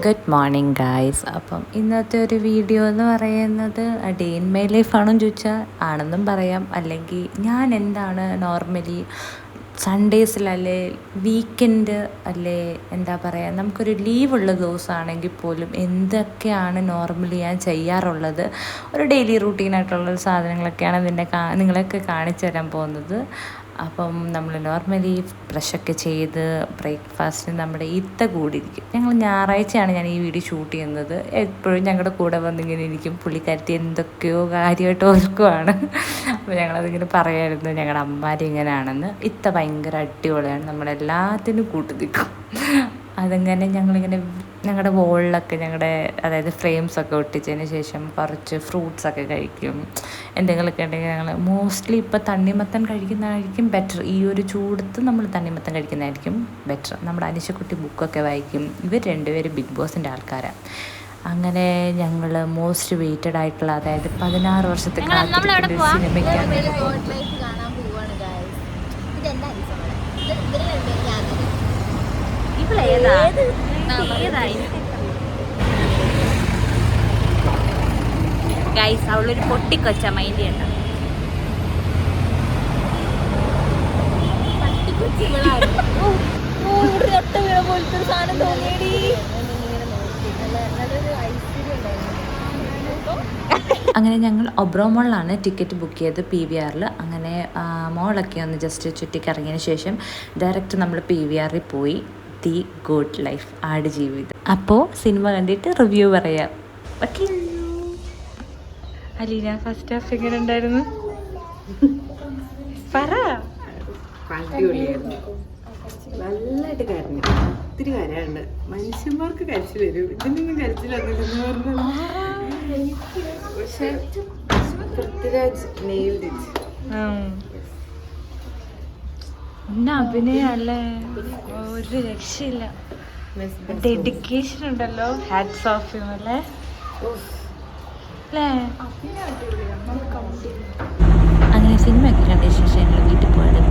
Good morning guys. അപ്പം ഇന്നത്തെ ഒരു വീഡിയോ എന്ന് പറയുന്നത് ഡേ ഇൻ മൈ ലൈഫാണെന്ന് ചോദിച്ചാൽ ആണെന്നും പറയാം. അല്ലെങ്കിൽ ഞാൻ എന്താണ് നോർമലി സൺഡേസിലല്ലേ വീക്കെൻഡ് അല്ലേ എന്താ പറയുക, നമുക്കൊരു ലീവുള്ള ദിവസമാണെങ്കിൽ പോലും എന്തൊക്കെയാണ് നോർമലി ഞാൻ ചെയ്യാറുള്ളത്, ഒരു ഡെയിലി റൂട്ടീനായിട്ടുള്ള സാധനങ്ങളൊക്കെയാണ് നിങ്ങളൊക്കെ കാണിച്ചു തരാൻ പോകുന്നത്. അപ്പം നമ്മൾ നോർമലി ബ്രഷൊക്കെ ചെയ്ത് ബ്രേക്ക്ഫാസ്റ്റിന് നമ്മുടെ ഇത്ത കൂടിയിരിക്കും. ഞങ്ങൾ ഞായറാഴ്ചയാണ് ഞാൻ ഈ വീഡിയോ ഷൂട്ട് ചെയ്യുന്നത്. എപ്പോഴും ഞങ്ങളുടെ കൂടെ വന്നിങ്ങനെ ഇരിക്കും. പുള്ളിക്കാരത്തി എന്തൊക്കെയോ കാര്യമായിട്ട് ഓർക്കുവാണ്. അപ്പോൾ ഞങ്ങളതിങ്ങനെ പറയായിരുന്നു ഞങ്ങളുടെ അമ്മാരി ഇങ്ങനെയാണെന്ന്. ഇത്ത ഭയങ്കര അടിപൊളിയാണ്, നമ്മളെല്ലാത്തിനും കൂട്ടി നിൽക്കും. അതങ്ങനെ ഞങ്ങളിങ്ങനെ ഞങ്ങളുടെ വോളിലൊക്കെ അതായത് ഫ്രെയിംസൊക്കെ ഒട്ടിച്ചതിന് ശേഷം കുറച്ച് ഫ്രൂട്ട്സൊക്കെ കഴിക്കും. എന്തെങ്കിലുമൊക്കെ ഉണ്ടെങ്കിൽ ഞങ്ങൾ മോസ്റ്റ്ലി ഇപ്പോൾ തണ്ണിമത്തൻ കഴിക്കുന്നതായിരിക്കും ബെറ്റർ. ഈ ഒരു ചൂടത്ത് നമ്മൾ തണ്ണിമത്തൻ കഴിക്കുന്നതായിരിക്കും ബെറ്റർ. നമ്മുടെ അനിശക്കുട്ടി ബുക്കൊക്കെ വായിക്കും. ഇവർ രണ്ടുപേരും ബിഗ് ബോസിൻ്റെ ആൾക്കാരാണ്. അങ്ങനെ ഞങ്ങൾ മോസ്റ്റ് വെയിറ്റഡ് ആയിട്ടുള്ള, അതായത് 16 വർഷത്തെ കാത്തിരിക്കുന്ന സിനിമയ്ക്കാണ്. ഗൈസ്, അവളൊരു പൊട്ടിക്കൊച്ച മൈൻഡ് ചെയ്യണ്ട. അങ്ങനെ ഞങ്ങൾ ഒബ്രോ മോളിലാണ് ടിക്കറ്റ് ബുക്ക് ചെയ്ത് PVRൽ. അങ്ങനെ മോളൊക്കെ ഒന്ന് ജസ്റ്റ് ചുറ്റിക്കറങ്ങിയതിന് ശേഷം ഡയറക്റ്റ് നമ്മൾ PVRൽ പോയി. The good life, Aadujeevitham. അപ്പോൾ സിനിമ കണ്ടിട്ട് റിവ്യൂ പറയാം. ഓക്കെ അലീന, ഫസ്റ്റ് ഹാഫ് എങ്ങനെ ഉണ്ടായിരുന്നു? പറ. നല്ലതായിട്ട് കരഞ്ഞു, ഒത്തിരി കരയുണ്ട്. മനുഷ്യന്മാർക്ക് കരച്ചിൽ വരും, ഇതിനൊന്നും കരച്ചിലൊന്നുമില്ലെന്ന് പറഞ്ഞു. പക്ഷെ പൃഥ്വിരാജ് nailed it. അഭിനയല്ലേ, ഒരു രക്ഷയില്ല. ഡെഡിക്കേഷൻ ഉണ്ടല്ലോ, ഹാറ്റ്സ് ഓഫ് യു അല്ലേ. അങ്ങനെ സിനിമയൊക്കെ കണ്ട ശേഷം ഞങ്ങൾ വീട്ടിൽ പോയത്